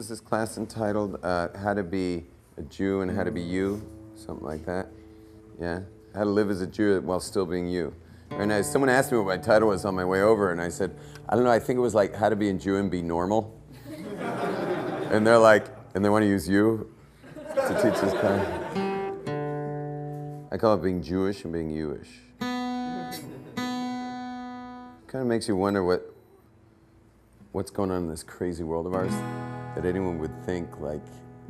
was this class entitled? How to Be a Jew and How to Be You, something like that. Yeah, how to live as a Jew while still being you. And someone asked me what my title was on my way over, and I said, I don't know, I think it was like How to Be a Jew and Be Normal. And they're like, and they want to use you to teach this class. I call it being Jewish and being you-ish. Kind of makes you wonder what's going on in this crazy world of ours, that anyone would think like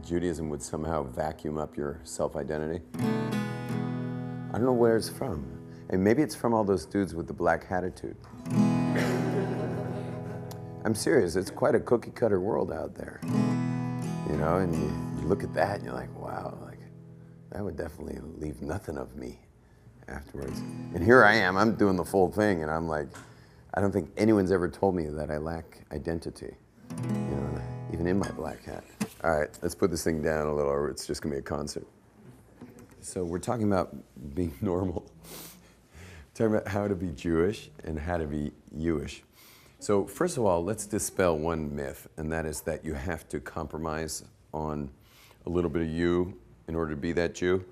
Judaism would somehow vacuum up your self-identity. I don't know where it's from. And maybe it's from all those dudes with the black attitude. I'm serious, it's quite a cookie cutter world out there. You know, and you look at that and you're like, wow, like that would definitely leave nothing of me afterwards. And here I am, I'm doing the full thing, and I'm like, I don't think anyone's ever told me that I lack identity, you know, even in my black hat. All right, let's put this thing down a little, or it's just gonna be a concert. So we're talking about being normal. Talking about how to be Jewish and how to be you-ish. So first of all, let's dispel one myth, and that is that you have to compromise on a little bit of you in order to be that Jew,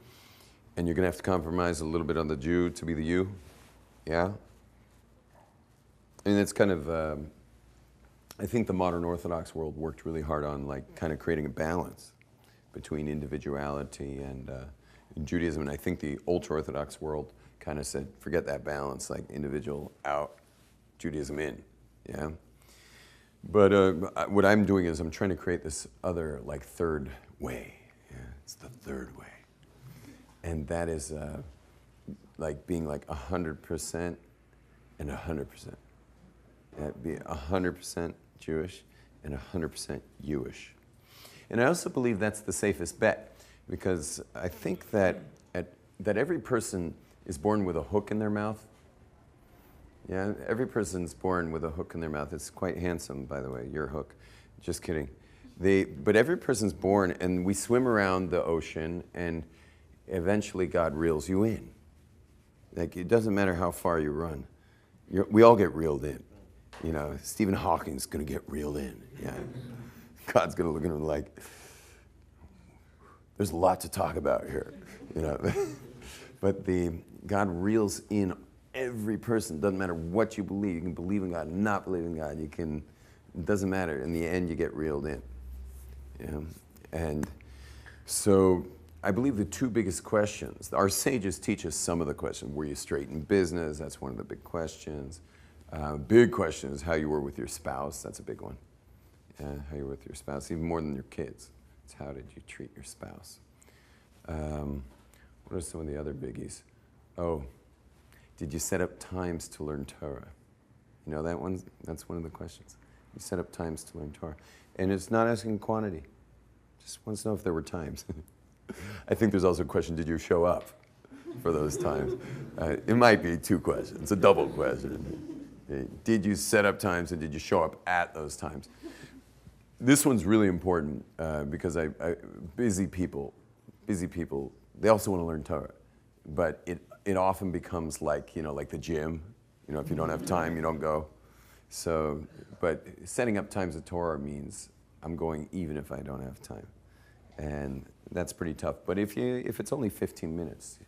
and you're gonna have to compromise a little bit on the Jew to be the you, yeah? And it's kind of, I think the modern Orthodox world worked really hard on like kind of creating a balance between individuality and Judaism, and I think the ultra-Orthodox world kind of said, forget that balance, like individual out, Judaism in, yeah? But what I'm doing is I'm trying to create this other, like, third way, yeah? It's the third way. And that is like being like 100% and 100%. That'd be 100% Jewish and 100% you-ish. And I also believe that's the safest bet, because I think that that every person is born with a hook in their mouth. Yeah, every person's born with a hook in their mouth. It's quite handsome, by the way, your hook. Just kidding. But every person's born, and we swim around the ocean, and eventually God reels you in. Like, it doesn't matter how far you run. We all get reeled in. You know, Stephen Hawking's going to get reeled in. Yeah, God's going to look at him like, there's a lot to talk about here, you know. But God reels in every person. Doesn't matter what you believe. You can believe in God, not believe in God. It doesn't matter. In the end, you get reeled in. You know? And so I believe the two biggest questions, our sages teach us some of the questions. Were you straight in business? That's one of the big questions. Big question is how you were with your spouse. That's a big one. How you were with your spouse, even more than your kids. It's how did you treat your spouse? What are some of the other biggies? Oh, did you set up times to learn Torah? You know that one? That's one of the questions. You set up times to learn Torah. And it's not asking quantity. Just wants to know if there were times. I think there's also a question, did you show up for those times? It might be two questions, a double question. Did you set up times and did you show up at those times? This one's really important because busy people, they also want to learn Torah, but it often becomes like, you know, like the gym. You know, if you don't have time, you don't go. So, but setting up times of Torah means I'm going even if I don't have time, and that's pretty tough. But if it's only 15 minutes,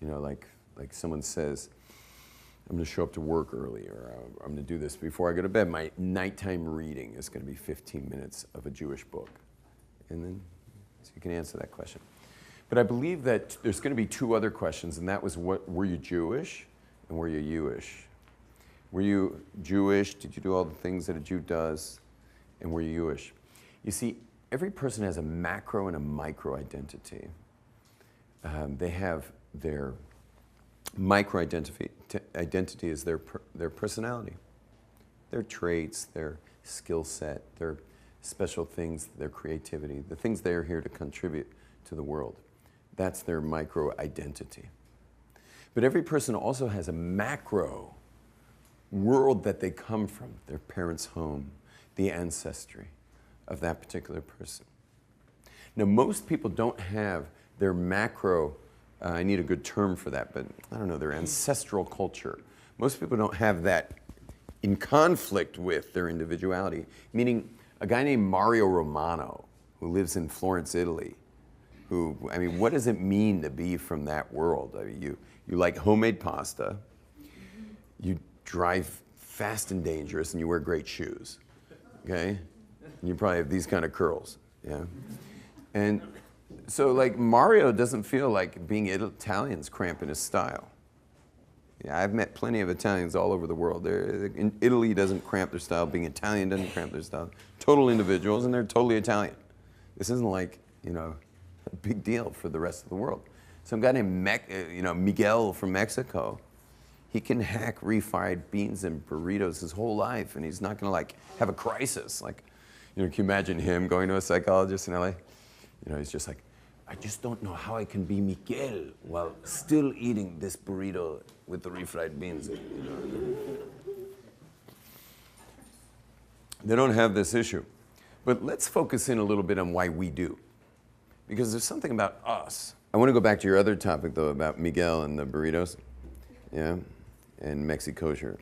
you know, like someone says, I'm going to show up to work early, or I'm going to do this before I go to bed. My nighttime reading is going to be 15 minutes of a Jewish book. And then, so you can answer that question. But I believe that there's going to be two other questions, and that was, were you Jewish, and were you you-ish? Were you Jewish? Did you do all the things that a Jew does? And were you you-ish? You see, every person has a macro and a micro identity. They have their micro-identity is their personality, their traits, their skill set, their special things, their creativity, the things they're here to contribute to the world. That's their micro-identity. But every person also has a macro world that they come from, their parents' home, the ancestry of that particular person. Now, most people don't have their macro I need a good term for that, but I don't know, their ancestral culture. Most people don't have that in conflict with their individuality, meaning A guy named Mario Romano, who lives in Florence, Italy, who, I mean, what does it mean to be from that world? I mean, you like homemade pasta, you drive fast and dangerous, and you wear great shoes, okay? And you probably have these kind of curls, yeah? And so, like, Mario doesn't feel like being Italian's cramping his style. Yeah, I've met plenty of Italians all over the world. In Italy doesn't cramp their style. Being Italian doesn't cramp their style. Total individuals, and they're totally Italian. This isn't like, you know, a big deal for the rest of the world. Some guy named Miguel from Mexico, he can hack refried beans and burritos his whole life, and he's not going to like have a crisis. Like, you know, can you imagine him going to a psychologist in LA? You know, he's just like, I just don't know how I can be Miguel while still eating this burrito with the refried beans. You know? They don't have this issue. But let's focus in a little bit on why we do. Because there's something about us. I want to go back to your other topic, though, about Miguel and the burritos, yeah, and Mexi-kosher.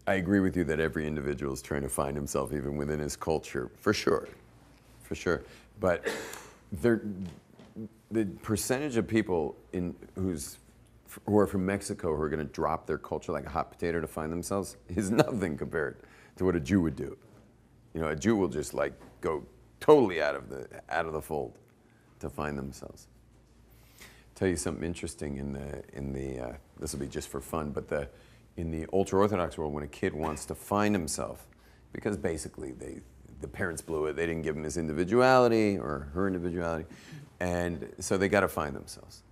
I agree with you that every individual is trying to find himself even within his culture, for sure, for sure. But the percentage of people who are from Mexico who are going to drop their culture like a hot potato to find themselves is nothing compared to what a Jew would do. You know, a Jew will just like go totally out of the fold to find themselves. Tell you something interesting this will be just for fun, but in the ultra-Orthodox world, when a kid wants to find himself, because basically the parents blew it, they didn't give him his individuality or her individuality, and so they got to find themselves.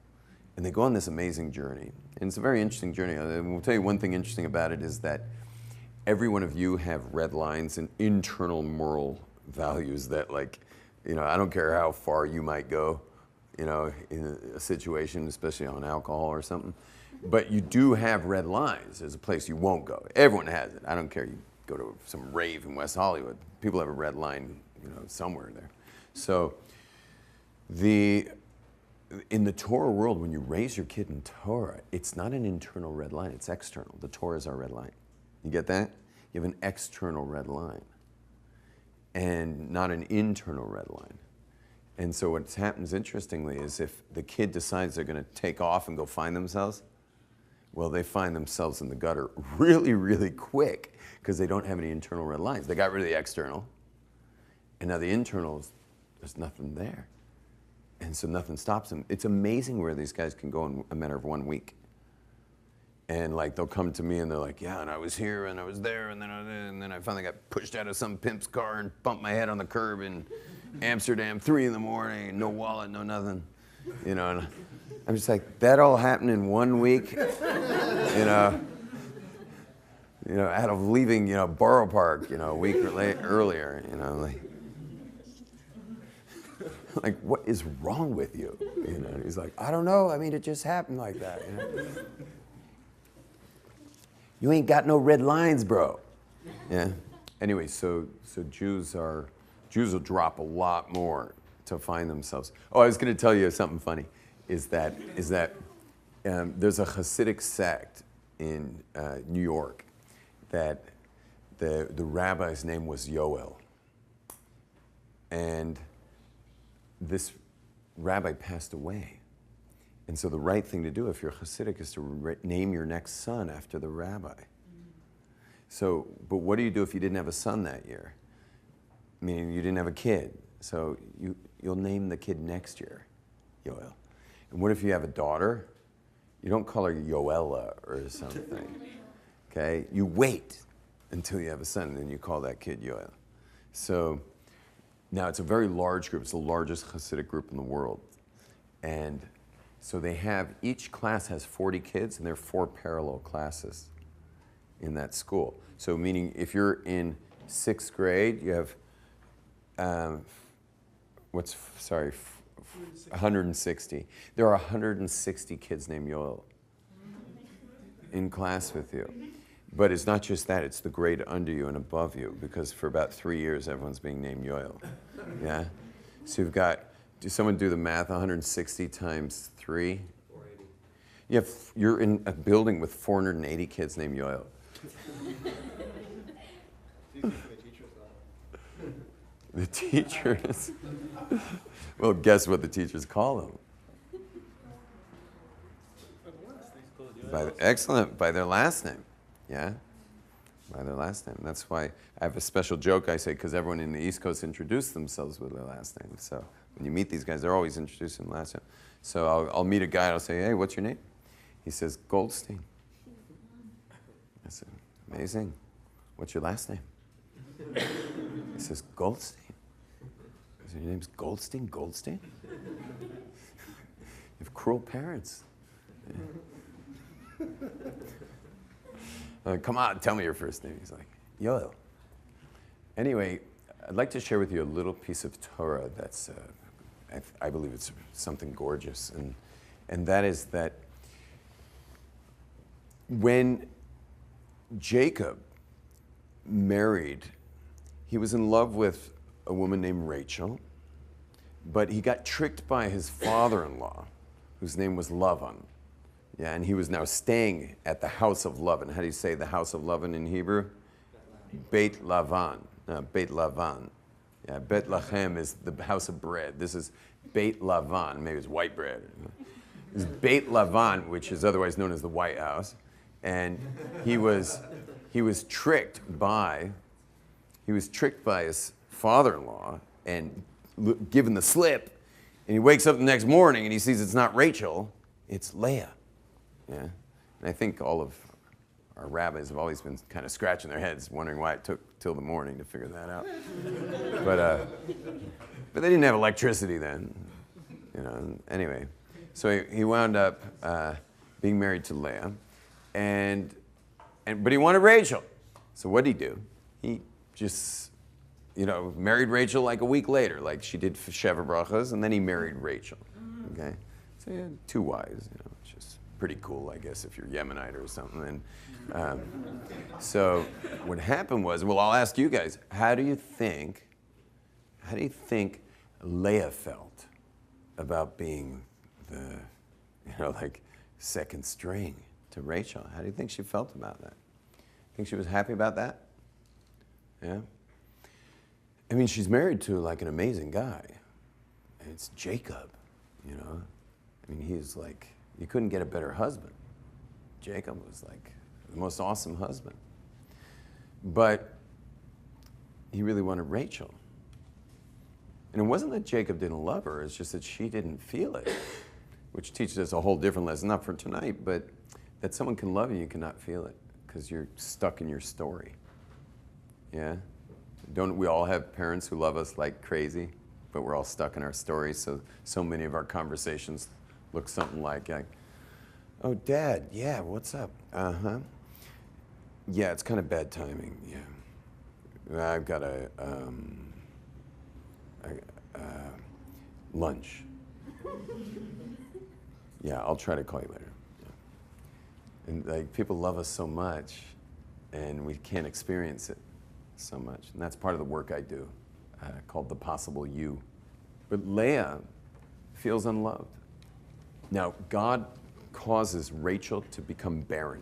And they go on this amazing journey. And it's a very interesting journey. And we'll tell you one thing interesting about it is that every one of you have red lines and internal moral values that, like, you know, I don't care how far you might go, you know, in a situation, especially on alcohol or something. But you do have red lines. There's a place you won't go. Everyone has it. I don't care. You go to some rave in West Hollywood. People have a red line, you know, somewhere there. So in the Torah world, when you raise your kid in Torah, it's not an internal red line, it's external. The Torah is our red line. You get that? You have an external red line and not an internal red line. And so what happens, interestingly, is if the kid decides they're going to take off and go find themselves, well, they find themselves in the gutter really, really quick because they don't have any internal red lines. They got rid of the external, and now the internal, there's nothing there. And so nothing stops them. It's amazing where these guys can go in a matter of 1 week. And like they'll come to me and they're like, yeah, and I was here and I was there and then I finally got pushed out of some pimp's car and bumped my head on the curb in Amsterdam, 3 in the morning, no wallet, no nothing. You know, and I'm just like, that all happened in 1 week, you know, out of leaving, you know, Borough Park, you know, a week earlier, you know, like, what is wrong with you? You know, and he's like, I don't know. I mean, it just happened like that. You know? You ain't got no red lines, bro. Yeah. Anyway, so Jews will drop a lot more to find themselves. Oh, I was going to tell you something funny. Is that there's a Hasidic sect in New York that the rabbi's name was Yoel, and this rabbi passed away. And so the right thing to do if you're Hasidic is to name your next son after the rabbi. So, but what do you do if you didn't have a son that year? Meaning you didn't have a kid. So you'll name the kid next year, Yoel. And what if you have a daughter? You don't call her Yoella or something, okay? You wait until you have a son, and then you call that kid Yoel. So, now, it's a very large group. It's the largest Hasidic group in the world. And so each class has 40 kids, and there are 4 parallel classes in that school. So meaning if you're in 6th grade, you have, 160. There are 160 kids named Yoel in class with you. But it's not just that, it's the grade under you and above you, because for about 3 years, everyone's being named Yoel. Yeah? So you've got, someone do the math, 160 times 3? 480. You're in a building with 480 kids named Yoel. The teachers. Well, guess what the teachers call them? Excellent, by their last name. Yeah? By their last name. That's why I have a special joke I say, because everyone in the East Coast introduced themselves with their last name. So when you meet these guys, they're always introducing their last name. So I'll meet a guy and I'll say, hey, what's your name? He says, Goldstein. I said, amazing. What's your last name? He says, Goldstein. I said, your name's Goldstein? Goldstein? You have cruel parents. Yeah. Come on, tell me your first name. He's like, Yoel. Anyway, I'd like to share with you a little piece of Torah that's, I believe it's something gorgeous. And that is that when Jacob married, he was in love with a woman named Rachel, but he got tricked by his father-in-law, whose name was Lavan. Yeah, and he was now staying at the house of Lavan. How do you say the house of Lavan in Hebrew? Beit Lavan. Beit Lavan. Yeah, Beit Lachem is the house of bread. This is Beit Lavan. Maybe it's white bread. This is Beit Lavan, which is otherwise known as the White House. And he was tricked by his father-in-law and given the slip. And he wakes up the next morning and he sees it's not Rachel, it's Leah. Yeah, and I think all of our rabbis have always been kind of scratching their heads, wondering why it took till the morning to figure that out. But they didn't have electricity then, you know. Anyway, so he wound up being married to Leah, but he wanted Rachel. So what did he do? He just, married Rachel like a week later, like she did for Sheva Brachas, and then he married Rachel. Okay, so he had 2 wives, which is pretty cool, I guess, if you're Yemenite or something. And so what happened was, well, I'll ask you guys, how do you think Leah felt about being the, second string to Rachel? How do you think she felt about that? Think she was happy about that? Yeah? I mean, she's married to like an amazing guy. And it's Jacob, I mean, he's like, you couldn't get a better husband. Jacob was like the most awesome husband. But he really wanted Rachel. And it wasn't that Jacob didn't love her, it's just that she didn't feel it, which teaches us a whole different lesson, not for tonight, but that someone can love you, you cannot feel it, because you're stuck in your story. Yeah? Don't we all have parents who love us like crazy, but we're all stuck in our stories, so many of our conversations look something like, oh, Dad, yeah, what's up? Uh-huh. Yeah, it's kind of bad timing, yeah. I've got a lunch. Yeah, I'll try to call you later. Yeah. And people love us so much, and we can't experience it so much. And that's part of the work I do, called The Possible You. But Leah feels unloved. Now, God causes Rachel to become barren.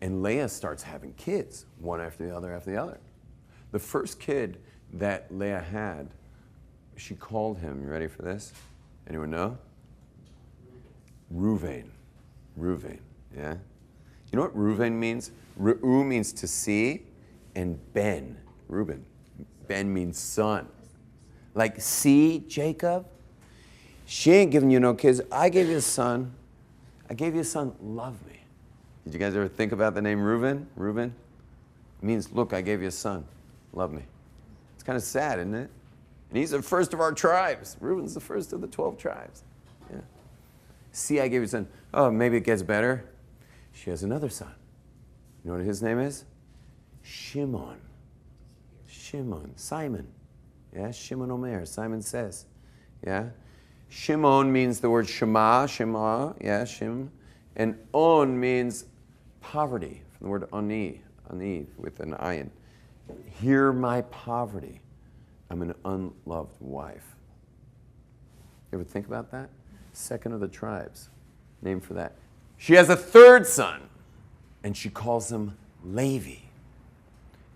And Leah starts having kids, one after the other after the other. The first kid that Leah had, she called him, you ready for this? Anyone know? Reuven. Reuven, yeah? You know what Reuven means? Re'u means to see, and Ben, Reuben. Ben means son. Like, see, Jacob? She ain't giving you no kids. I gave you a son. I gave you a son. Love me. Did you guys ever think about the name Reuben? Reuben? It means, look, I gave you a son. Love me. It's kind of sad, isn't it? And he's the first of our tribes. Reuben's the first of the 12 tribes. Yeah. See, I gave you a son. Oh, maybe it gets better. She has another son. You know what his name is? Shimon. Shimon. Simon. Yeah, Shimon Omer. Simon says. Yeah. Shimon means the word Shema, Shema, yeah, Shim. And On means poverty, from the word Ani, Ani, with an ayin. Hear my poverty. I'm an unloved wife. You ever think about that? Second of the tribes. name for that. She has a third son, and she calls him Levi.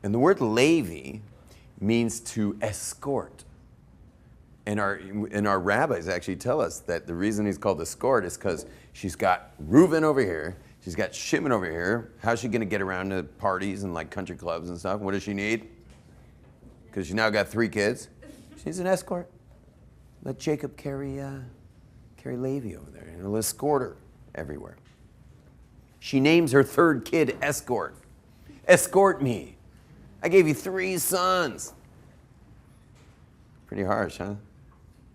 And the word Levi means to escort. And our rabbis actually tell us that the reason he's called escort is because she's got Reuben over here, she's got Shimon over here. How's she going to get around to parties and like country clubs and stuff? What does she need? Because she now got 3 kids. She needs an escort. Let Jacob carry Levi over there, and he'll escort her everywhere. She names her third kid Escort. Escort me. I gave you 3 sons. Pretty harsh, huh?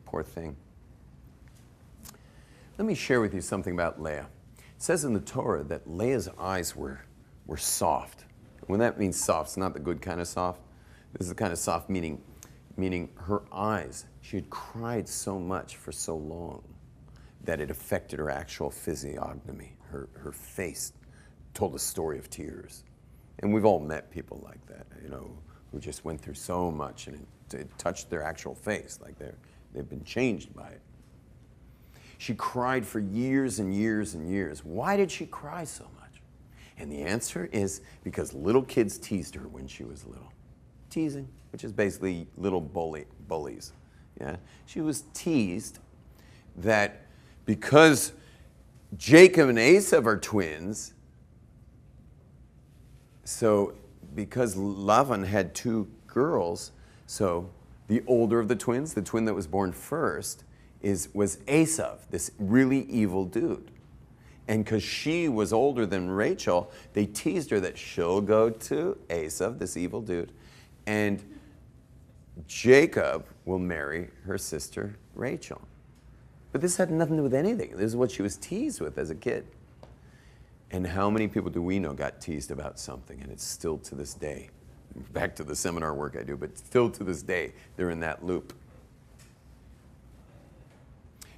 Poor thing. Let me share with you something about Leah. It says in the Torah that Leah's eyes were soft. When that means soft, it's not the good kind of soft. This is the kind of soft meaning her eyes. She had cried so much for so long that it affected her actual physiognomy. Her face told a story of tears. And we've all met people like that, who just went through so much and it touched their actual face, like they've been changed by it. She cried for years and years and years. Why did she cry so much? And the answer is because little kids teased her when she was little. Teasing, which is basically little bullies. Yeah? She was teased that because Jacob and Esau are twins, so because Lavan had 2 girls, so the older of the twins, the twin that was born first, was Esau, this really evil dude. And because she was older than Rachel, they teased her that she'll go to Esau, this evil dude, and Jacob will marry her sister Rachel. But this had nothing to do with anything. This is what she was teased with as a kid. And how many people do we know got teased about something, and it's still to this day, back to the seminar work I do, but still to this day, they're in that loop.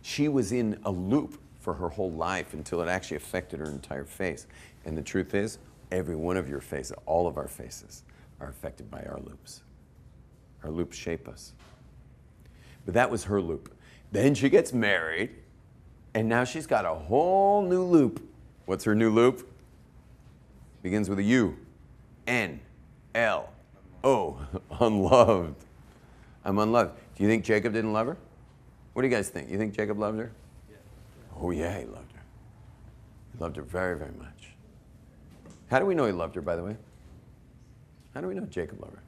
She was in a loop for her whole life until it actually affected her entire face. And the truth is, every one of your faces, all of our faces, are affected by our loops. Our loops shape us. But that was her loop. Then she gets married, and now she's got a whole new loop. What's her new loop? Begins with a U. N-L-O. Unloved. I'm unloved. Do you think Jacob didn't love her? What do you guys think? You think Jacob loved her? Yeah. Oh, yeah, he loved her. He loved her very, very much. How do we know he loved her, by the way? How do we know Jacob loved her?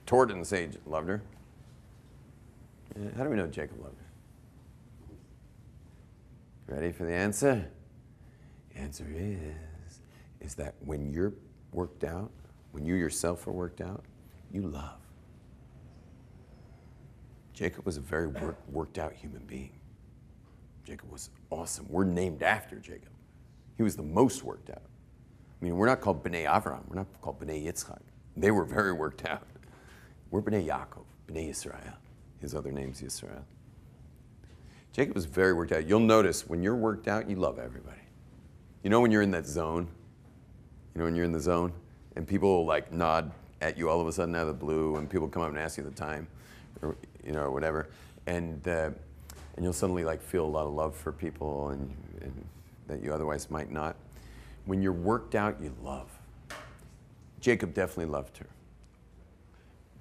Torah didn't say he loved her. How do we know Jacob loved her? Ready for the answer? The answer is that when you're worked out, when you yourself are worked out, you love. Jacob was a very worked out human being. Jacob was awesome. We're named after Jacob. He was the most worked out. I mean, we're not called B'nai Avraham. We're not called B'nai Yitzchak. They were very worked out. We're B'nai Yaakov, B'nai Yisrael. His other name's Yisrael. Jacob was very worked out. You'll notice when you're worked out, you love everybody. You know when you're in that zone? You know when you're in the zone? And people will like nod at you all of a sudden out of the blue, and people come up and ask you the time, or or whatever. And you'll suddenly like feel a lot of love for people and that you otherwise might not. When you're worked out, you love. Jacob definitely loved her.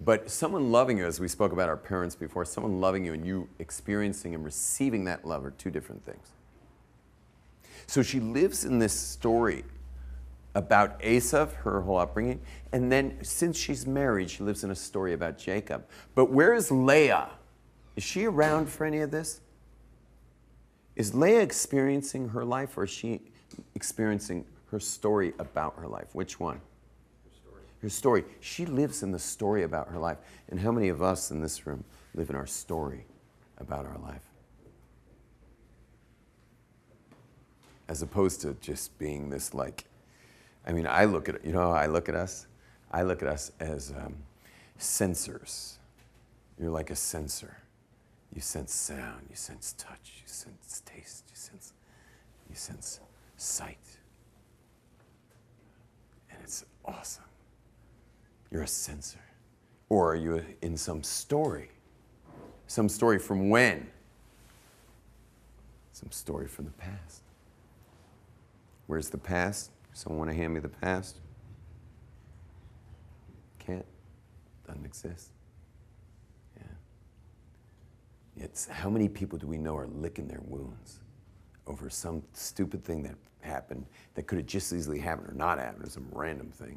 But someone loving you, as we spoke about our parents before, someone loving you and you experiencing and receiving that love are 2 different things. So she lives in this story about Esau, her whole upbringing, and then since she's married, she lives in a story about Jacob. But where is Leah? Is she around for any of this? Is Leah experiencing her life, or is she experiencing her story about her life? Which one? Her story. She lives in the story about her life. And how many of us in this room live in our story about our life? As opposed to just being this like, I mean, I look at, how I look at us? I look at us as sensors. You're like a sensor. You sense sound, you sense touch, you sense taste, you sense sight. And it's awesome. You're a sensor. Or are you in some story? Some story from when? Some story from the past. Where's the past? Someone want to hand me the past? Can't. Doesn't exist. Yeah. It's how many people do we know are licking their wounds over some stupid thing that happened that could have just easily happened or not happened, or some random thing.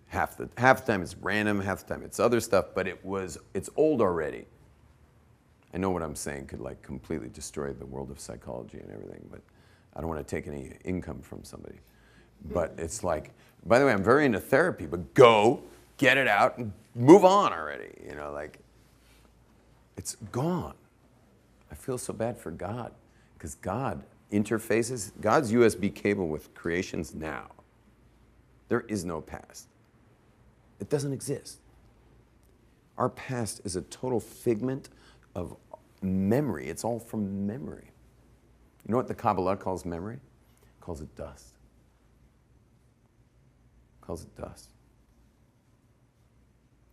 Half the time it's random, half the time it's other stuff, but it's old already. I know what I'm saying could like completely destroy the world of psychology and everything, but I don't want to take any income from somebody. But it's like, by the way, I'm very into therapy, but go, get it out, and move on already. You know, like, it's gone. I feel so bad for God, because God interfaces, God's USB cable with creations now. There is no past. It doesn't exist. Our past is a total figment of memory. It's all from memory. You know what the Kabbalah calls memory? It calls it dust. It calls it dust.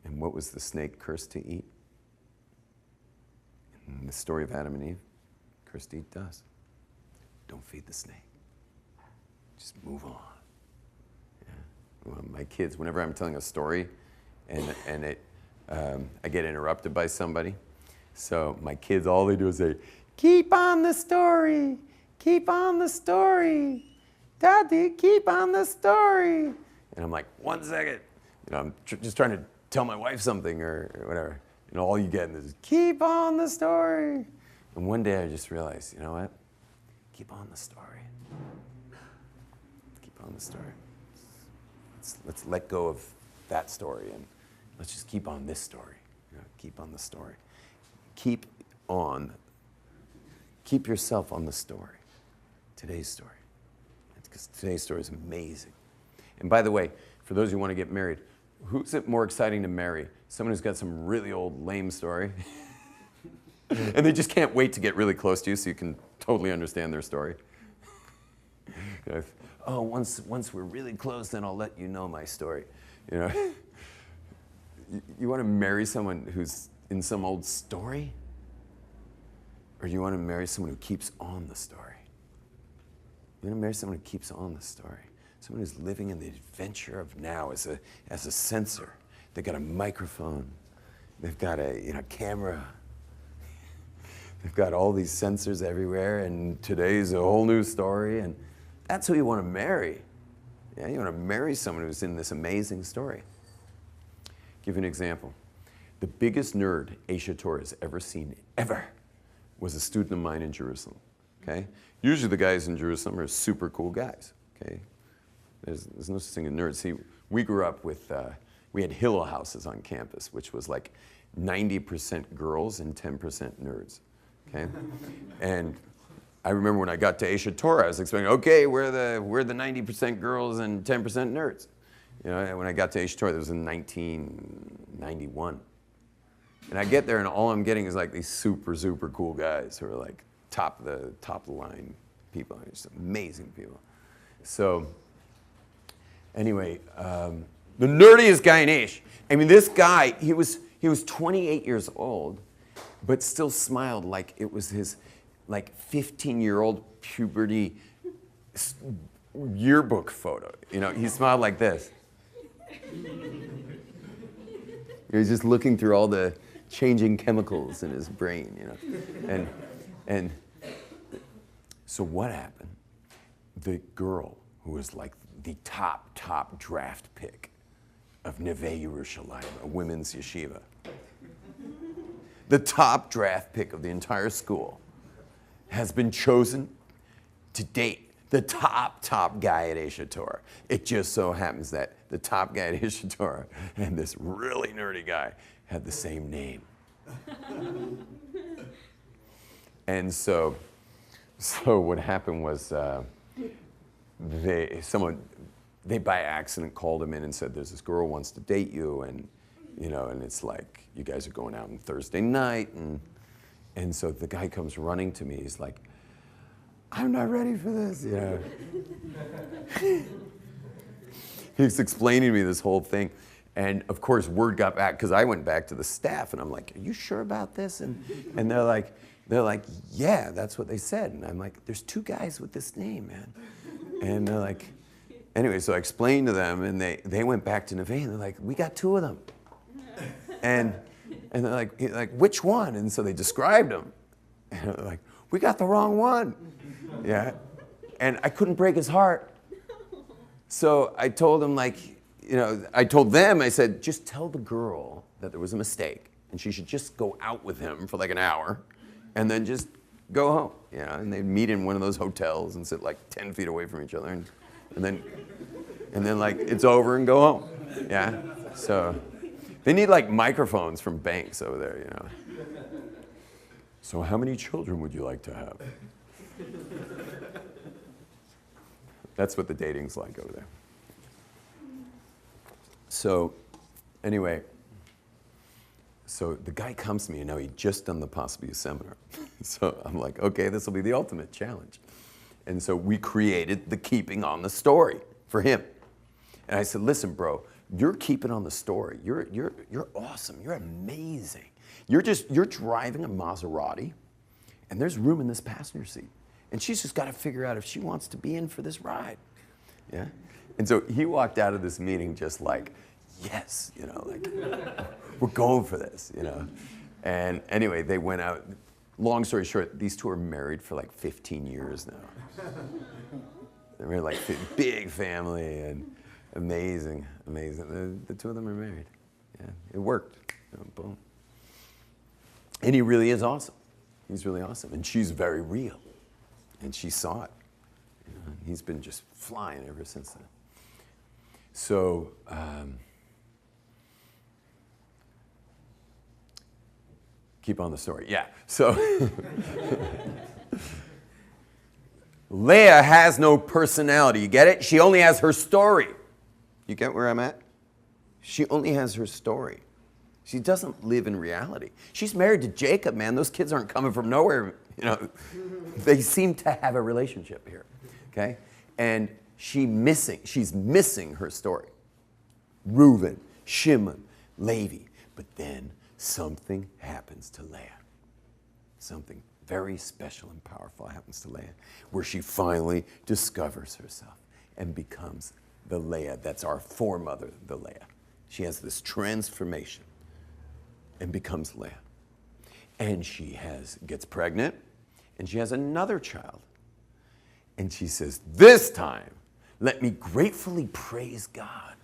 And what was the snake cursed to eat? In the story of Adam and Eve, cursed to eat dust. Don't feed the snake. Just move on. Yeah. Well, my kids, whenever I'm telling a story and I get interrupted by somebody, so my kids, all they do is say, keep on the story, keep on the story, Daddy, keep on the story. And I'm like, 1 second. You know, I'm just trying to tell my wife something or whatever. And all you get is, keep on the story. And one day I just realized, you know what? Keep on the story. Keep on the story. Let's let go of that story and let's just keep on this story. You know, keep on the story. Keep yourself on the story, today's story. Because today's story is amazing. And by the way, for those who want to get married, who's it more exciting to marry? Someone who's got some really old, lame story, and they just can't wait to get really close to you so you can totally understand their story. You know, oh, once we're really close, then I'll let you know my story. You know, you want to marry someone who's in some old story? Or you want to marry someone who keeps on the story? You want to marry someone who keeps on the story? Someone who's living in the adventure of now as a sensor. They've got a microphone. They've got a camera. They've got all these sensors everywhere, and today's a whole new story, and that's who you want to marry. Yeah, you want to marry someone who's in this amazing story. Give you an example. The biggest nerd Aisha Torah has ever seen, ever, was a student of mine in Jerusalem, okay? Usually the guys in Jerusalem are super cool guys, okay? There's no such thing as nerds. See, we grew up with, we had Hillel houses on campus, which was like 90% girls and 10% nerds, okay? And I remember when I got to Aisha Torah, I was expecting, okay, we're the 90% girls and 10% nerds. You know, and when I got to Aisha Torah, that was in 1991. And I get there, and all I'm getting is like these super, super cool guys who are like top of the line people. Just amazing people. So anyway, the nerdiest guy in Ish. I mean, this guy, he was 28 years old, but still smiled like it was his like 15-year-old puberty yearbook photo. You know, he smiled like this. He was just looking through all the changing chemicals in his brain, you know. And so what happened? The girl who was like the top draft pick of Neve Yerushalayim, a women's yeshiva, the top draft pick of the entire school, has been chosen to date the top guy at Aisha Torah. It just so happens that the top guy at Aisha Torah and this really nerdy guy had the same name. And so what happened was they by accident called him in and said, there's this girl who wants to date you, and you know, and it's like, you guys are going out on Thursday night, and so the guy comes running to me, he's like, I'm not ready for this, you know. He's explaining to me this whole thing. And of course, word got back, because I went back to the staff, and I'm like, are you sure about this? And they're like, yeah, that's what they said. And I'm like, there's 2 guys with this name, man. And they're like, anyway, so I explained to them, and they went back to Neve, and they're like, we got 2 of them. And they're like, which one? And so they described them. And they're like, we got the wrong one. Yeah. And I couldn't break his heart. So I told him, I told them, I said, just tell the girl that there was a mistake, and she should just go out with him for like an hour, and then just go home. And they'd meet in one of those hotels and sit like 10 feet away from each other, and then like it's over and go home. Yeah. So they need like microphones from banks over there, So how many children would you like to have? That's what the dating's like over there. So anyway, so the guy comes to me, he'd just done the Possible seminar. So I'm like, okay, this will be the ultimate challenge. And so we created the keeping on the story for him. And I said, listen, bro, you're keeping on the story. You're awesome. You're amazing. You're driving a Maserati, and there's room in this passenger seat. And she's just got to figure out if she wants to be in for this ride. Yeah? And so he walked out of this meeting just like, yes, we're going for this, And anyway, they went out. Long story short, these 2 are married for like 15 years now. They're married like big family and amazing. The 2 of them are married. Yeah, it worked. Boom. And he really is awesome. He's really awesome. And she's very real. And she saw it. He's been just flying ever since then. So, keep on the story. Yeah. So, Leah has no personality. You get it? She only has her story. You get where I'm at? She only has her story. She doesn't live in reality. She's married to Jacob, man. Those kids aren't coming from nowhere. They seem to have a relationship here. Okay? And she's missing her story. Reuben, Shimon, Levi. But then something happens to Leah. Something very special and powerful happens to Leah, where she finally discovers herself and becomes the Leah. That's our foremother, the Leah. She has this transformation and becomes Leah. And she gets pregnant, and she has another child. And she says, this time, let me gratefully praise God.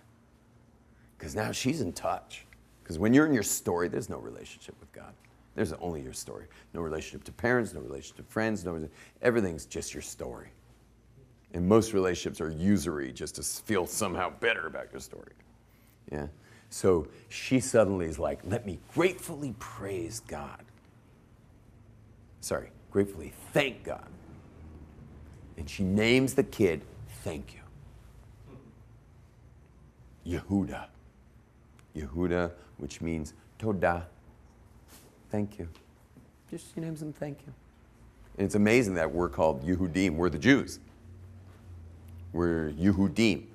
Because now she's in touch. Because when you're in your story, there's no relationship with God. There's only your story. No relationship to parents, no relationship to friends, everything's just your story. And most relationships are usury, just to feel somehow better about your story. Yeah. So she suddenly is like, let me gratefully praise God. Gratefully thank God. And she names the kid, thank you. Yehuda. Yehuda, which means Todah. Thank you. She names him thank you. And it's amazing that we're called Yehudim. We're the Jews. We're Yehudim.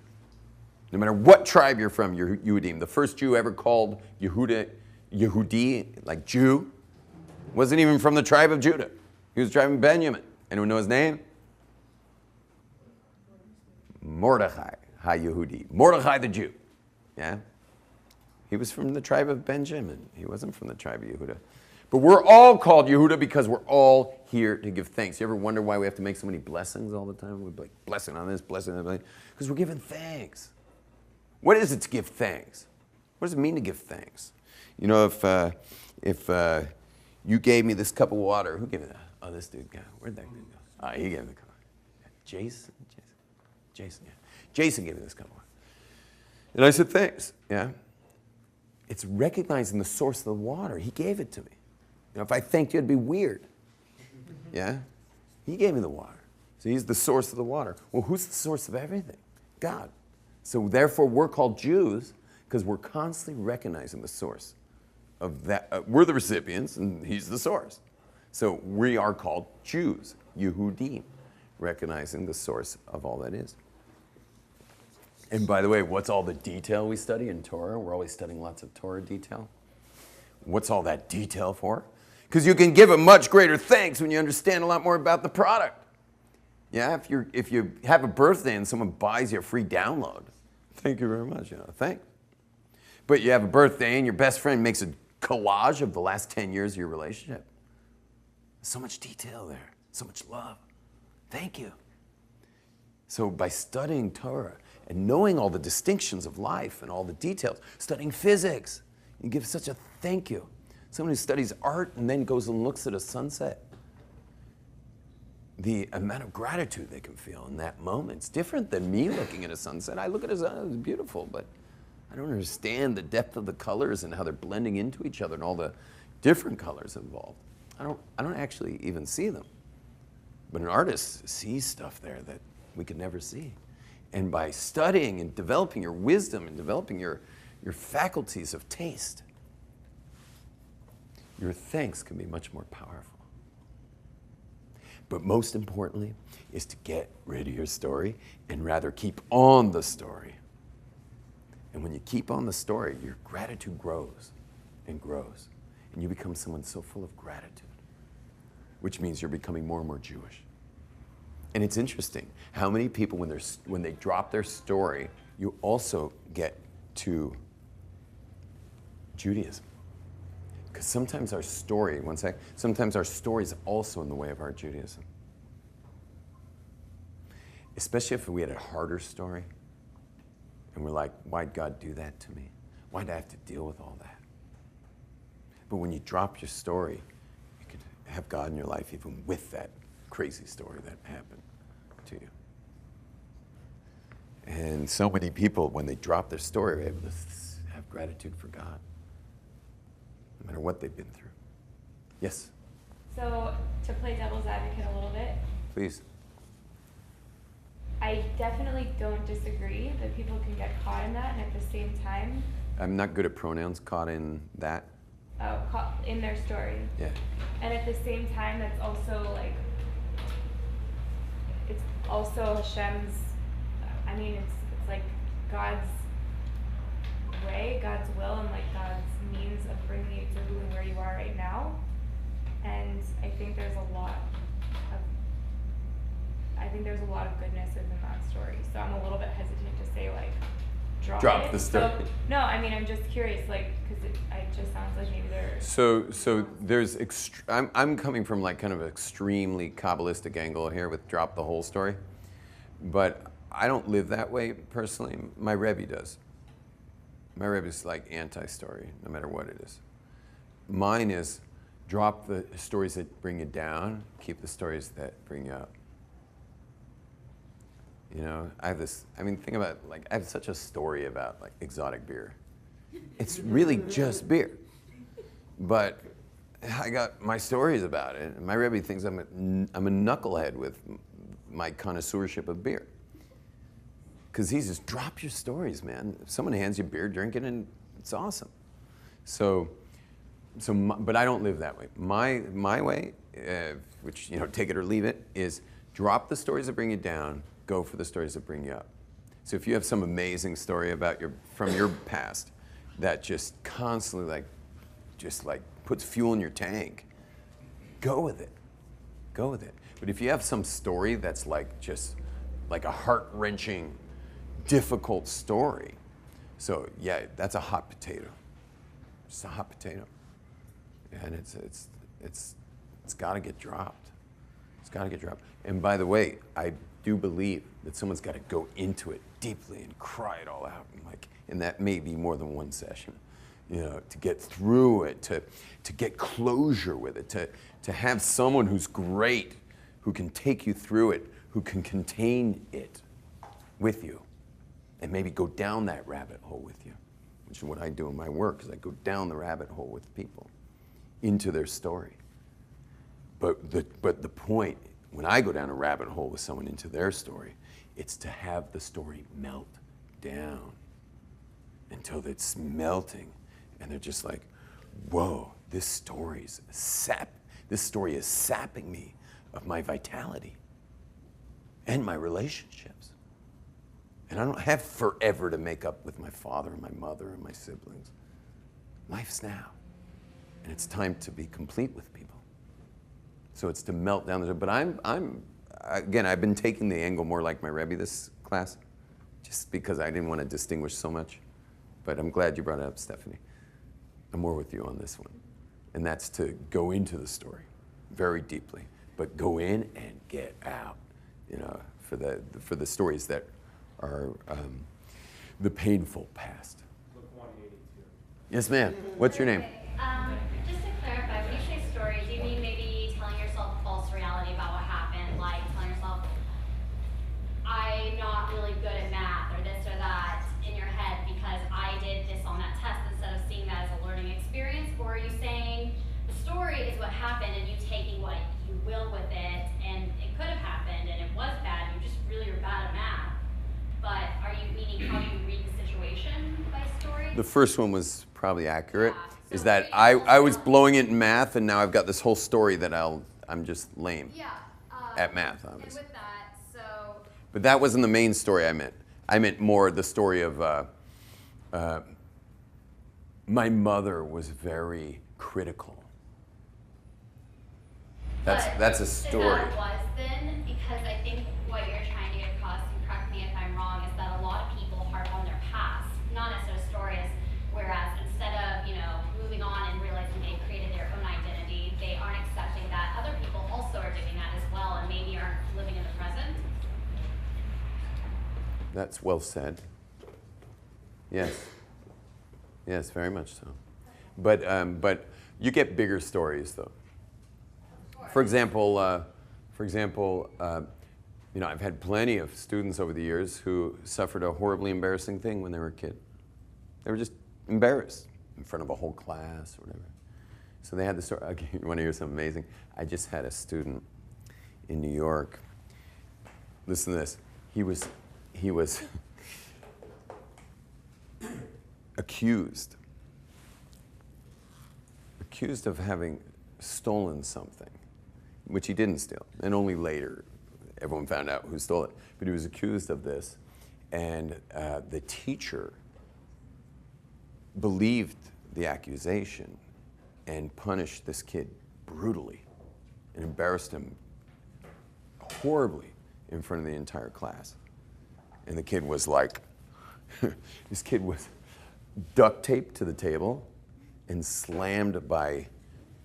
No matter what tribe you're from, you're Yehudim. The first Jew ever called Yehudi, like Jew, wasn't even from the tribe of Judah. He was tribe of Benjamin. Anyone know his name? Mordechai, Ha-Yehudi. Mordechai the Jew. Yeah? He was from the tribe of Benjamin. He wasn't from the tribe of Yehuda. But we're all called Yehuda because we're all here to give thanks. You ever wonder why we have to make so many blessings all the time? We're like, blessing on this, blessing on that. Because we're giving thanks. What is it to give thanks? What does it mean to give thanks? If you gave me this cup of water, who gave me that? Oh, this dude. Where'd that dude go? He gave me the cup. Jason, yeah. Jason gave me this cup of water. And I said, thanks. Yeah. It's recognizing the source of the water. He gave it to me. If I thanked you, it'd be weird. Yeah? He gave me the water. So he's the source of the water. Well, who's the source of everything? God. So therefore, we're called Jews because we're constantly recognizing the source of that. We're the recipients, and he's the source. So we are called Jews, Yehudim, recognizing the source of all that is. And by the way, what's all the detail we study in Torah? We're always studying lots of Torah detail. What's all that detail for? Because you can give a much greater thanks when you understand a lot more about the product. Yeah, if you have a birthday and someone buys you a free download, thank you very much, thanks. But you have a birthday and your best friend makes a collage of the last 10 years of your relationship. So much detail there, so much love. Thank you. So by studying Torah and knowing all the distinctions of life and all the details, studying physics, you give such a thank you. Someone who studies art and then goes and looks at a sunset, the amount of gratitude they can feel in that moment is different than me looking at a sunset. I look at a sunset, it's beautiful, but I don't understand the depth of the colors and how they're blending into each other and all the different colors involved. I don't actually even see them. But an artist sees stuff there that we could never see. And by studying and developing your wisdom and developing your faculties of taste, your thanks can be much more powerful. But most importantly is to get rid of your story and rather keep on the story. And when you keep on the story, your gratitude grows and grows. And you become someone so full of gratitude, which means you're becoming more and more Jewish. And it's interesting how many people, when they drop their story, you also get to Judaism. Because sometimes our story, sometimes our story is also in the way of our Judaism. Especially if we had a harder story, and we're like, why'd God do that to me? Why'd I have to deal with all that? But when you drop your story, you can have God in your life even with that crazy story that happened to you. And so many people, when they drop their story, are able to have gratitude for God, no matter what they've been through. Yes? So, to play devil's advocate a little bit. Please. I definitely don't disagree that people can get caught in that, and at the same time... I'm not good at pronouns, caught in that. Oh, caught in their story. Yeah. And at the same time, that's also like... It's also Hashem's... I mean, it's like God's way, God's will, and like God's means of bringing you to who and where you are right now. And I think there's a lot of goodness within that story. So I'm a little bit hesitant to say like drop it. The story. So, no, I mean I'm just curious, like, because it just sounds like maybe there. So there's I'm coming from like kind of an extremely Kabbalistic angle here with drop the whole story, but I don't live that way personally. My Rabbi does. My Rabbi is like anti-story, no matter what it is. Mine is drop the stories that bring you down, keep the stories that bring you up. You know, I have this, I mean, think about, like, I have such a story about, like, exotic beer. It's really just beer. But I got my stories about it. And my Rebbe thinks I'm a knucklehead with my connoisseurship of beer. Because he says, drop your stories, man. If someone hands you beer, drink it, and it's awesome. But I don't live that way. My way, which, you know, take it or leave it, is drop the stories that bring you down, go for the stories that bring you up. So if you have some amazing story about from your past that just constantly puts fuel in your tank, go with it. Go with it. But if you have some story that's just like a heart-wrenching, difficult story, so yeah, that's a hot potato. It's a hot potato. And it's got to get dropped. It's got to get dropped. And by the way, I do believe that someone's got to go into it deeply and cry it all out, and that may be more than one session, you know, to get through it, to get closure with it, to have someone who's great, who can take you through it, who can contain it with you, and maybe go down that rabbit hole with you, which is what I do in my work, is I go down the rabbit hole with people into their story. But the point, when I go down a rabbit hole with someone into their story, it's to have the story melt down until it's melting, and they're just like, whoa, this story is sapping me of my vitality and my relationships. And I don't have forever to make up with my father and my mother and my siblings. Life's now, and it's time to be complete with people. So it's to melt down. But again, I've been taking the angle more like my Rabbi this class, just because I didn't want to distinguish so much. But I'm glad you brought it up, Stephanie. I'm more with you on this one. And that's to go into the story very deeply, but go in and get out, you know, for the stories that are the painful past. Look 182. Yes, ma'am. What's your name? Just to clarify, when you say stories, do you mean maybe telling yourself a false reality about what happened, like telling yourself, I'm not really good at math, or this or that, in your head because I did this on that test instead of seeing that as a learning experience? Or are you saying the story is what happened and you taking what you will with it, and it could have happened and it was bad, you just really are bad at math? But are you meaning how you read the situation by story? The first one was probably accurate. Yeah. Is So that reading I was also- blowing it in math, and now I've got this whole story that I'm just lame Yeah. at math, And obviously. with that, so But that wasn't the main story I meant. I meant more the story of my mother was very critical. That's a story. Is that it was then? Because I think what you're trying to get across, and correct me if I'm wrong, is that a lot of people harp on their past, not necessarily stories, whereas instead of, moving on and realizing they created their own identity, they aren't accepting that other people also are doing that as well and maybe aren't living in the present. That's well said. Yes. Yes, very much so. But you get bigger stories, though. For example, I've had plenty of students over the years who suffered a horribly embarrassing thing when they were a kid. They were just embarrassed in front of a whole class or whatever. So they had the story. Okay, you want to hear something amazing? I just had a student in New York. Listen to this. He was accused of having stolen something, which he didn't steal, and only later everyone found out who stole it. But he was accused of this, and the teacher believed the accusation and punished this kid brutally and embarrassed him horribly in front of the entire class. And the kid was like, this kid was duct taped to the table and slammed by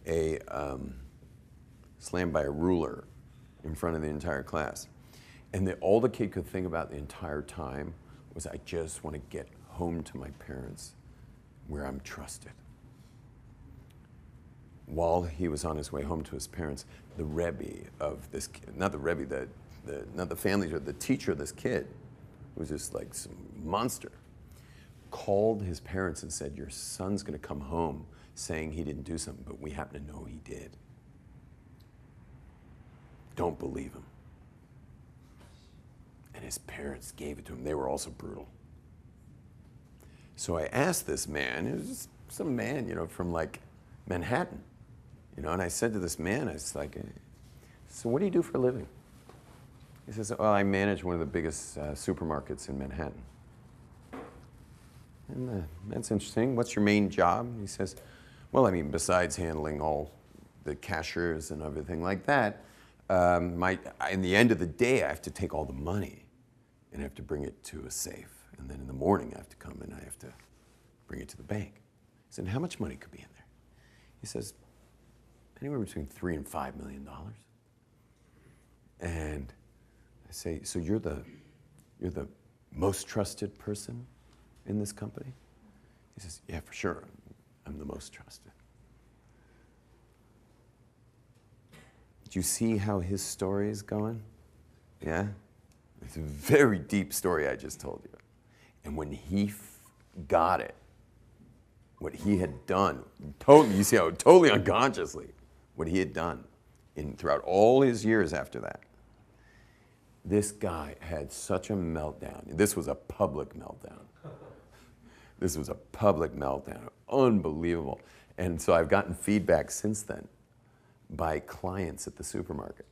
a ruler in front of the entire class. And all the kid could think about the entire time was, I just want to get home to my parents where I'm trusted. While he was on his way home to his parents, the Rabbi of this kid, not the Rabbi, not the family, but the teacher of this kid, who was just like some monster, called his parents and said, your son's going to come home saying he didn't do something, but we happen to know he did. Don't believe him. And his parents gave it to him. They were also brutal. So I asked this man, it was just some man, from like Manhattan, and I said to this man, I was like, so what do you do for a living? He says, well, I manage one of the biggest supermarkets in Manhattan. And that's interesting. What's your main job? He says, well, besides handling all the cashiers and everything like that, in the end of the day, I have to take all the money and I have to bring it to a safe. And then in the morning, I have to come and I have to bring it to the bank. I said, how much money could be in there? He says, anywhere between $3 and $5 million. And I say, so you're the most trusted person in this company? He says, yeah, for sure. I'm the most trusted. Do you see how his story is going? Yeah? It's a very deep story I just told you. And when he got it, what he had done, you see how totally unconsciously, what he had done throughout all his years after that, this guy had such a meltdown. This was a public meltdown. This was a public meltdown. Unbelievable. And so I've gotten feedback since then by clients at the supermarket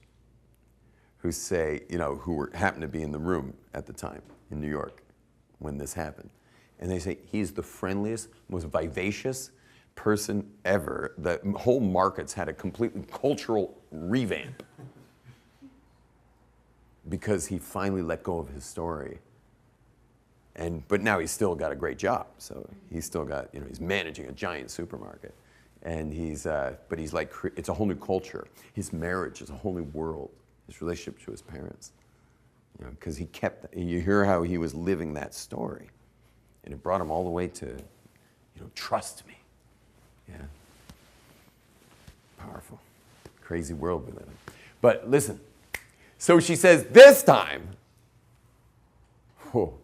who say, who happened to be in the room at the time in New York when this happened. And they say, he's the friendliest, most vivacious person ever. The whole market's had a completely cultural revamp. because he finally let go of his story. But now he's still got a great job. So he's still got, he's managing a giant supermarket. And but he's like, it's a whole new culture. His marriage is a whole new world. His relationship to his parents. Because you hear how he was living that story. And it brought him all the way to, trust me. Yeah. Powerful. Crazy world we live in. But listen, so she says, this time, oh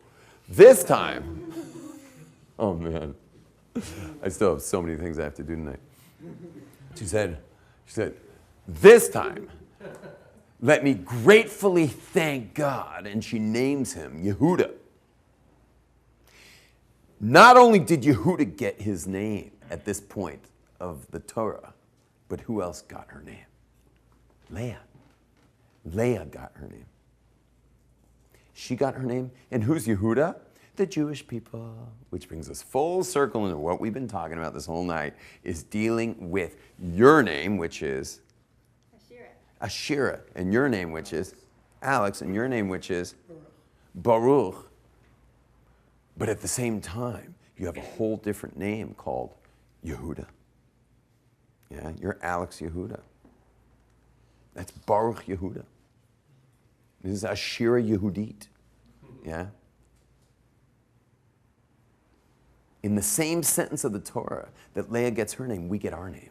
man, I still have so many things I have to do tonight. She said, this time, let me gratefully thank God. And she names him Yehuda. Not only did Yehuda get his name at this point of the Torah, but who else got her name? Leah. Leah got her name. She got her name. And who's Yehuda? The Jewish people. Which brings us full circle into what we've been talking about this whole night, is dealing with your name, which is Ashira. And your name, which is Alex. And your name, which is Baruch. But at the same time, you have a whole different name called Yehuda. Yeah, you're Alex Yehuda. That's Baruch Yehuda. This is Ashira Yehudit. Yeah? In the same sentence of the Torah that Leah gets her name, we get our name.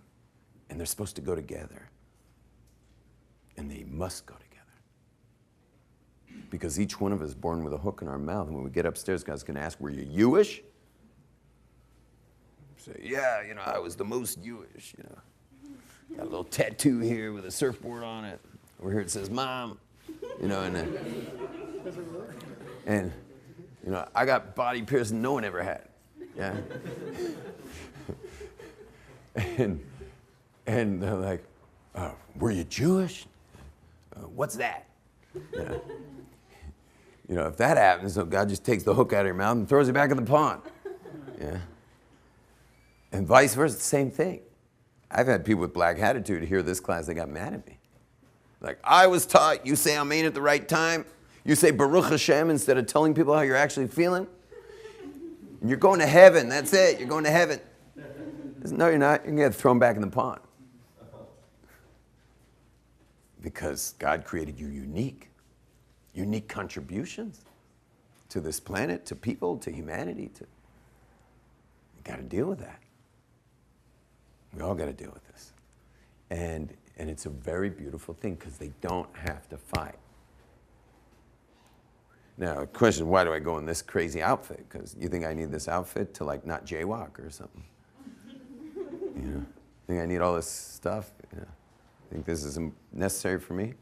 And they're supposed to go together. And they must go together. Because each one of us is born with a hook in our mouth. And when we get upstairs, God's going to ask, were you Jewish? Say, yeah, I was the most Jewish, Got a little tattoo here with a surfboard on it. Over here it says, Mom. And I got body piercing no one ever had. Yeah. and they're like, were you Jewish? What's that? Yeah. If that happens, so God just takes the hook out of your mouth and throws it back in the pond. Yeah. And vice versa, the same thing. I've had people with black attitude hear this class, they got mad at me. Like, I was taught, you say Amen at the right time. You say Baruch Hashem instead of telling people how you're actually feeling. And you're going to heaven, that's it, you're going to heaven. No, you're not, you're going to get thrown back in the pond. Because God created you unique contributions to this planet, to people, to humanity. You got to deal with that. We all got to deal with this. And it's a very beautiful thing because they don't have to fight. Now, the question, why do I go in this crazy outfit? Because you think I need this outfit to not jaywalk or something? Think I need all this stuff? Think this is necessary for me?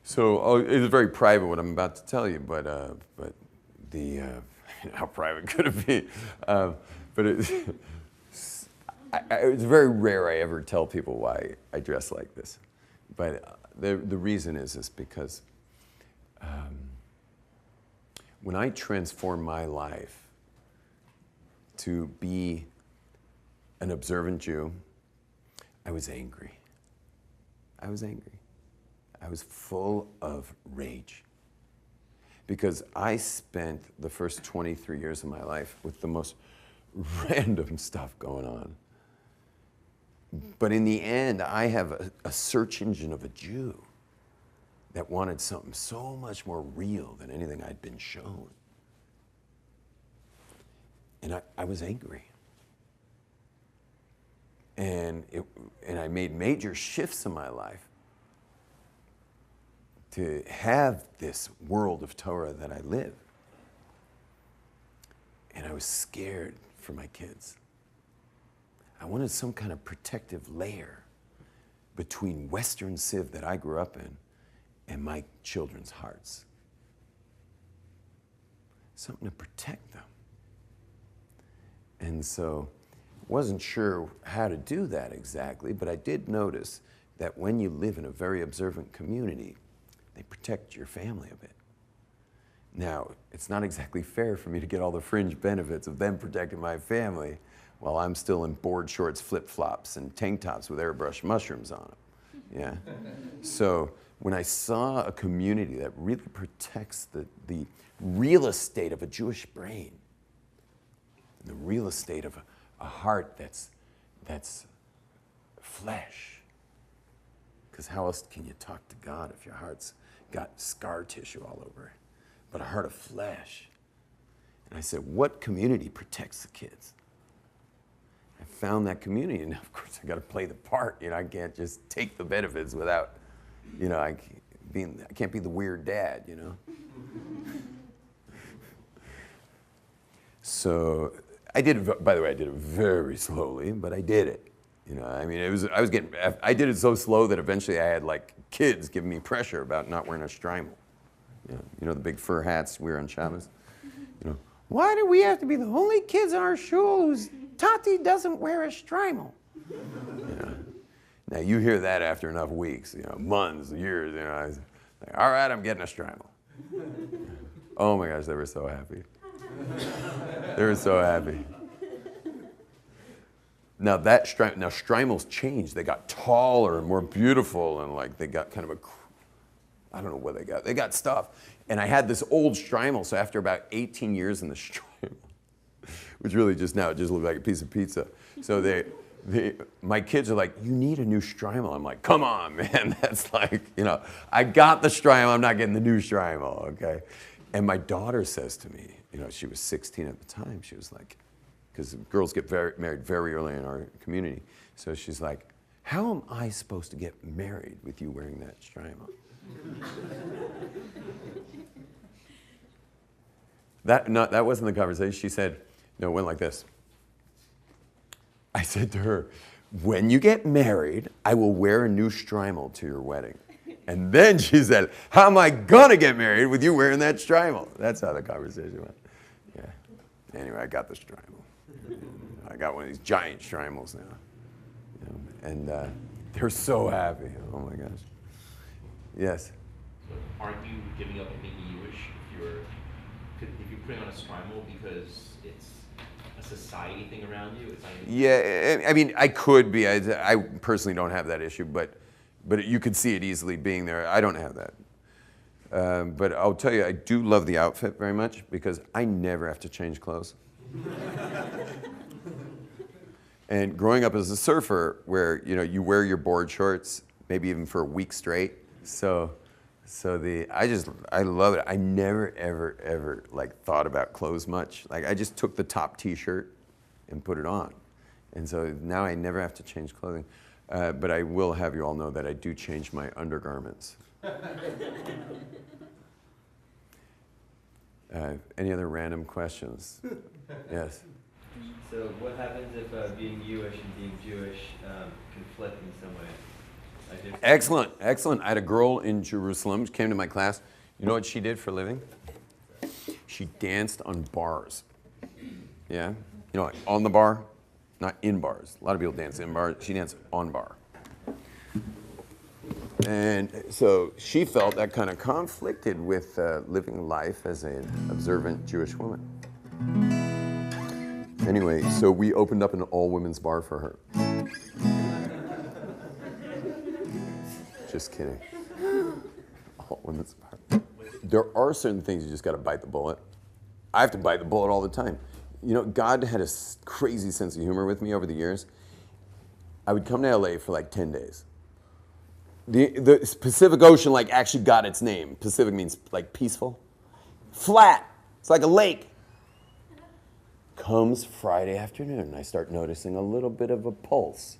So it's very private what I'm about to tell you, but how private could it be? But it's very rare I ever tell people why I dress like this. But the reason is because when I transformed my life to be an observant Jew, I was angry. I was full of rage. Because I spent the first 23 years of my life with the most random stuff going on. But in the end, I have a search engine of a Jew that wanted something so much more real than anything I'd been shown. And I was angry. And I made major shifts in my life to have this world of Torah that I live. And I was scared for my kids. I wanted some kind of protective layer between Western Civ that I grew up in and my children's hearts. Something to protect them. And so wasn't sure how to do that exactly, but I did notice that when you live in a very observant community, they protect your family a bit. Now, it's not exactly fair for me to get all the fringe benefits of them protecting my family while I'm still in board shorts, flip-flops, and tank tops with airbrush mushrooms on them. Yeah. So when I saw a community that really protects the real estate of a Jewish brain, the real estate of a heart that's flesh. Because how else can you talk to God if your heart's got scar tissue all over it? But a heart of flesh. And I said, what community protects the kids? I found that community, and of course I got to play the part. You know, I can't just take the benefits without, you know, I can't be the weird dad, you know. So I did it, by the way, I did it very slowly, but I did it. You know, I mean, I did it so slow that eventually I had like kids giving me pressure about not wearing a shtreimel. You know the big fur hats we wear on Shabbos? You know, why do we have to be the only kids in our shul whose Tati doesn't wear a shtreimel? You know, now you hear that after enough weeks, you know, months, years, you know, I was like, all right, I'm getting a shtreimel. Oh my gosh, they were so happy. They were so happy. Now shtreimels changed. They got taller and more beautiful, and like they got kind of I don't know what they got. They got stuff. And I had this old shtreimel, so after about 18 years in the shtreimel, which really just now it just looked like a piece of pizza. So my kids are like, you need a new shtreimel. I'm like, come on, man. That's like, you know, I got the shtreimel. I'm not getting the new shtreimel, okay? And my daughter says to me, you know, she was 16 at the time. She was like, because girls get married very early in our community. So she's like, how am I supposed to get married with you wearing that shtreimel? That wasn't the conversation. She said, no, it went like this. I said to her, when you get married, I will wear a new shtreimel to your wedding. And then she said, how am I gonna get married with you wearing that shtreimel? That's how the conversation went. Yeah. Anyway, I got the shtreimel. I got one of these giant shtreimels now. You know, and they're so happy. Oh my gosh. Yes? So aren't you giving up on being Jewish if you're putting on a shtreimel because it's a society thing around you? It's not even Yeah, I mean, I could be. I personally don't have that issue, but you could see it easily being there. I don't have that. But I'll tell you, I do love the outfit very much because I never have to change clothes. And growing up as a surfer, where you wear your board shorts, maybe even for a week straight. I love it. I never ever like thought about clothes much. Like I just took the top T-shirt and put it on, and so now I never have to change clothing. But I will have you all know that I do change my undergarments. Any other random questions? Yes. So what happens if being Jewish and being Jewish conflict in some way? Excellent. I had a girl in Jerusalem. She came to my class. You know what she did for a living? She danced on bars. Yeah? You know, like on the bar, not in bars. A lot of people dance in bars. She danced on bar. And so she felt that kind of conflicted with living life as an observant Jewish woman. Anyway, so we opened up an all-women's bar for her. Just kidding. All-women's bar. There are certain things you just got to bite the bullet. I have to bite the bullet all the time. You know, God had a crazy sense of humor with me over the years. I would come to LA for like 10 days. The Pacific Ocean like actually got its name. Pacific means like peaceful. Flat. It's like a lake. Comes Friday afternoon, and I start noticing a little bit of a pulse.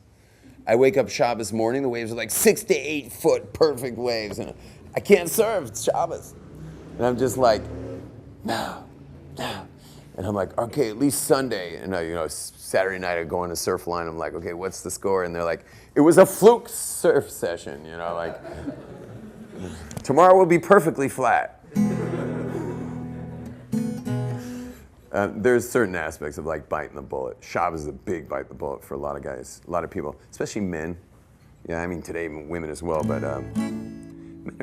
I wake up Shabbos morning, the waves are like 6 to 8 foot perfect waves, and I can't surf, it's Shabbos. And I'm just like, no. And I'm like, okay, at least Sunday. And Saturday night I go on a surf line, I'm like, okay, what's the score? And they're like, it was a fluke surf session, like, tomorrow will be perfectly flat. There's certain aspects of like biting the bullet. Shabbos is a big bite the bullet for a lot of guys, a lot of people, especially men. Yeah, I mean today women as well, but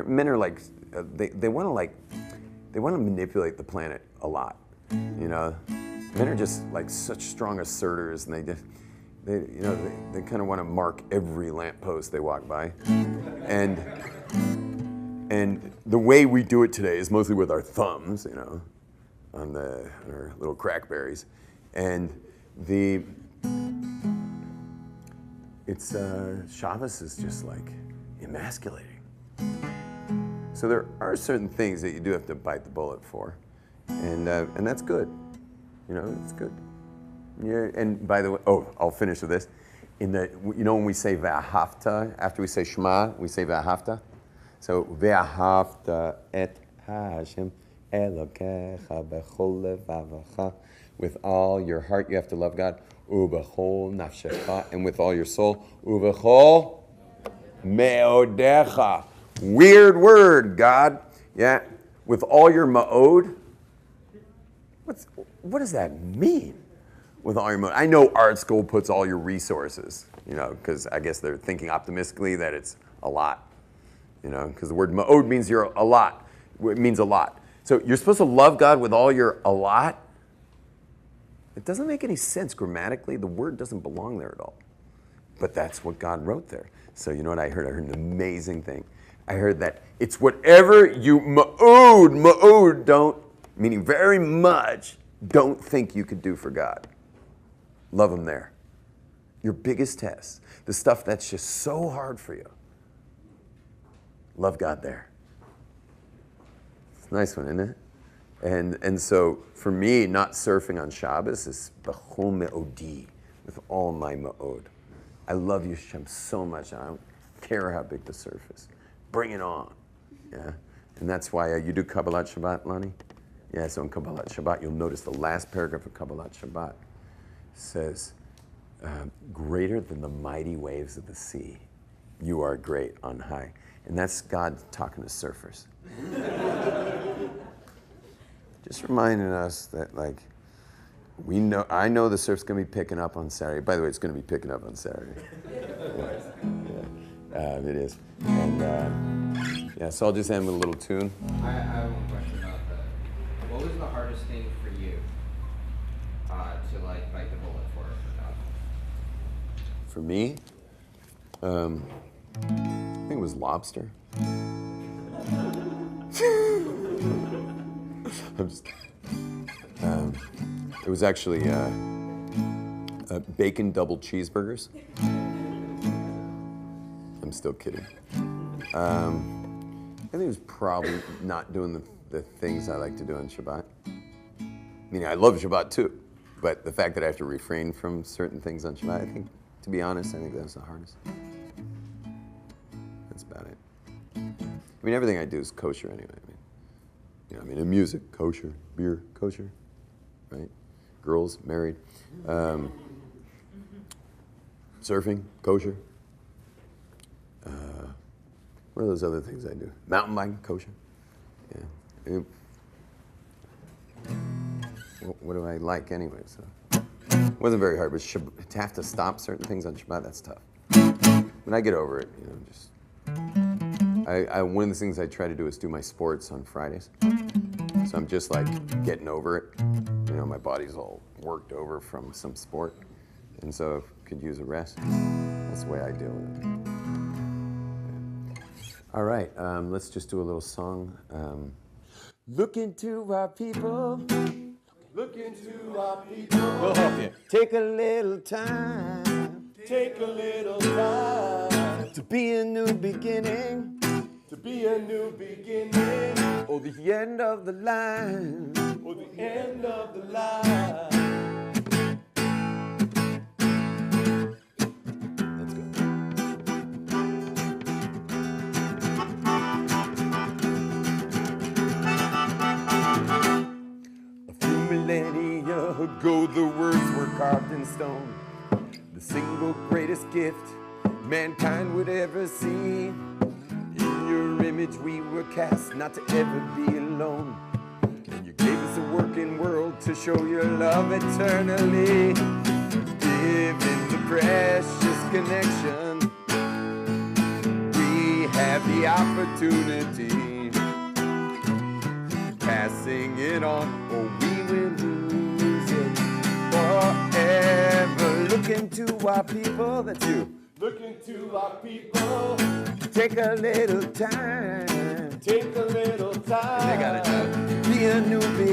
men are like they want to manipulate the planet a lot. Men are just like such strong asserters, and they kind of want to mark every lamppost they walk by, and And the way we do it today is mostly with our thumbs, you know, on our little crackberries. And Shabbos is just like emasculating. So there are certain things that you do have to bite the bullet for, and that's good. You know, it's good. Yeah. And by the way, I'll finish with this. When we say ve'ahavta, after we say Shema, we say ve'ahavta. So ve'ahavta et Hashem Elokecha b'chol levavecha. With all your heart, you have to love God. U'b'chol nafshecha, and with all your soul. U'b'chol me'odecha. Weird word, God. Yeah. With all your ma'od. What does that mean? With all your ma'od. I know art school puts all your resources, you know, because I guess they're thinking optimistically that it's a lot. You know, because the word ma'od means you're a lot. It means a lot. So you're supposed to love God with all your a lot? It doesn't make any sense grammatically. The word doesn't belong there at all. But that's what God wrote there. So you know what I heard? I heard an amazing thing. I heard that it's whatever you ma'od, don't, meaning very much, don't think you could do for God. Love Him there. Your biggest test, the stuff that's just so hard for you. Love God there. It's a nice one, isn't it? And so for me, not surfing on Shabbos is b'chol me'odi, with all my ma'od. I love you, Hashem, so much. I don't care how big the surf is. Bring it on. Yeah. And that's why you do Kabbalat Shabbat, Lonnie? Yeah, so in Kabbalat Shabbat, you'll notice the last paragraph of Kabbalat Shabbat says, greater than the mighty waves of the sea, you are great on high. And that's God talking to surfers. Just reminding us that, like, I know the surf's going to be picking up on Saturday. By the way, it's going to be picking up on Saturday. It is. And, so I'll just end with a little tune. I have one question about that. What was the hardest thing for you to, like, bite the bullet for God? For me, I think it was lobster. I'm just kidding. It was actually bacon double cheeseburgers. I'm still kidding. I think it was probably not doing the things I like to do on Shabbat. I mean, I love Shabbat too, but the fact that I have to refrain from certain things on Shabbat, I think, to be honest, I think that's the hardest. That's about it. I mean, everything I do is kosher anyway. In music, kosher, beer, kosher, right? Girls, married. Surfing, kosher. What are those other things I do? Mountain biking, kosher. Yeah. What do I like anyway? So it wasn't very hard, but to have to stop certain things on Shabbat, that's tough. But I get over it, just. One of the things I try to do is do my sports on Fridays. So I'm just like getting over it. My body's all worked over from some sport. And so I could use a rest. That's the way I deal with it. All right, let's just do a little song. Look into our people. Look into our people. We'll help you. Take a little time. Take a little time. To be a new beginning. To be a new beginning. Or the end of the line. Or the end of the line. Let's go. A few millennia ago, the words were carved in stone. The single greatest gift mankind would ever see. In your image we were cast, not to ever be alone. And you gave us a working world to show your love eternally. Given the precious connection, we have the opportunity. Passing it on, or we will lose it forever. Look into our people, that's you. Look into our people. Take a little time.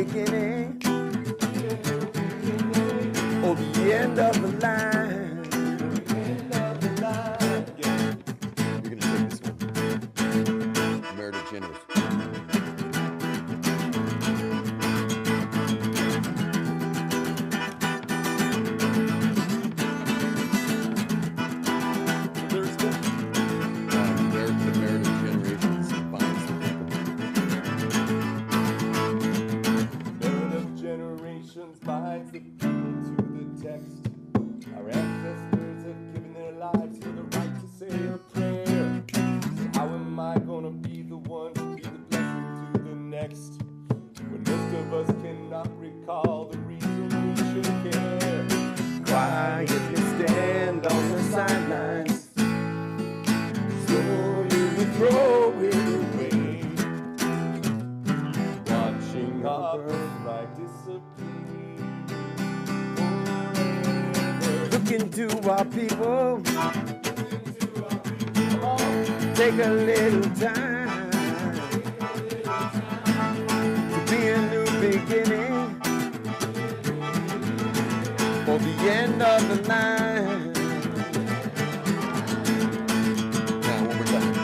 beginning or the end of the line. You're gonna take this one. Meredith Generous. Binds the people to the text. Our ancestors have given their lives for the right to say a prayer. So how am I gonna be the one to be the blessing to the next, when most of us cannot recall the reason we should care? Quietly stand on the sidelines, Slowly we throw it away, watching our birthright disappear. look into our people, take a little time to be a new beginning or the end of the line. Now one more time.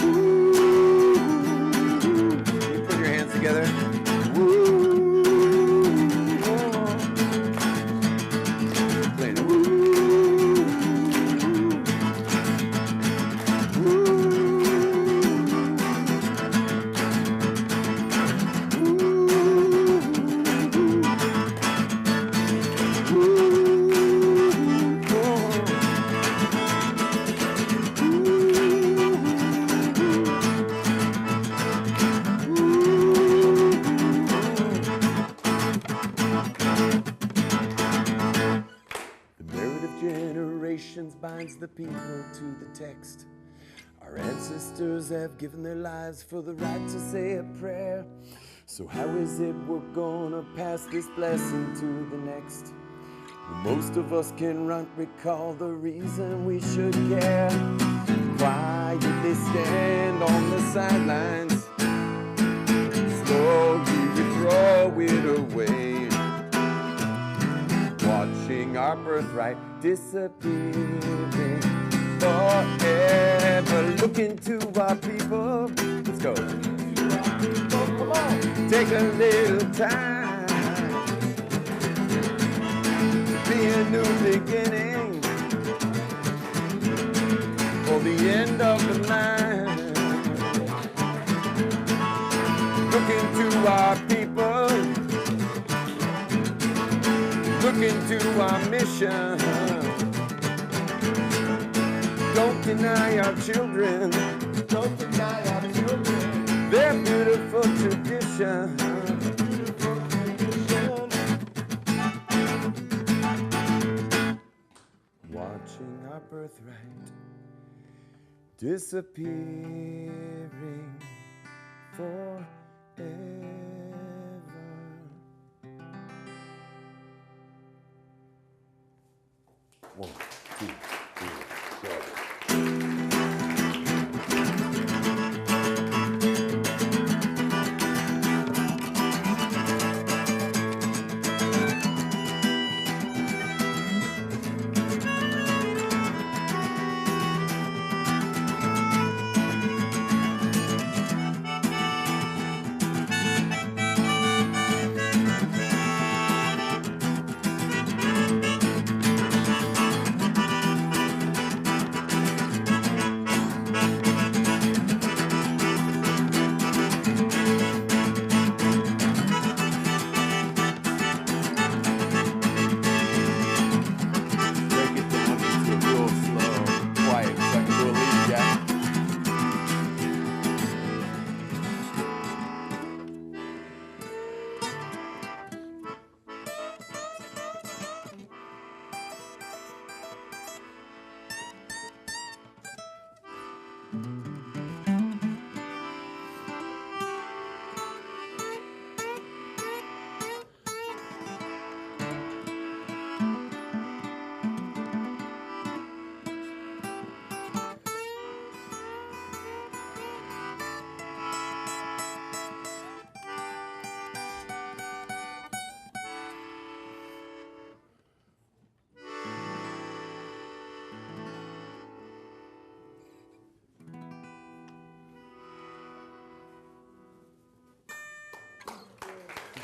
Ooh, you put your hands together. Ooh. Binds the people to the text. Our ancestors have given their lives for the right to say a prayer. So how is it we're gonna pass this blessing to the next, when most of us can recall the reason we should care? Quietly stand on the sidelines, slowly we throw it away, watching our birthright disappearing forever. Look into our people. Let's go. Come on. Take a little time to be a new beginning for the end of the line. Look into our people. Look into our mission. Don't deny our children. Don't deny our children their beautiful tradition. Watching our birthright disappearing forever. One, two, three, go.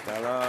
Shalom.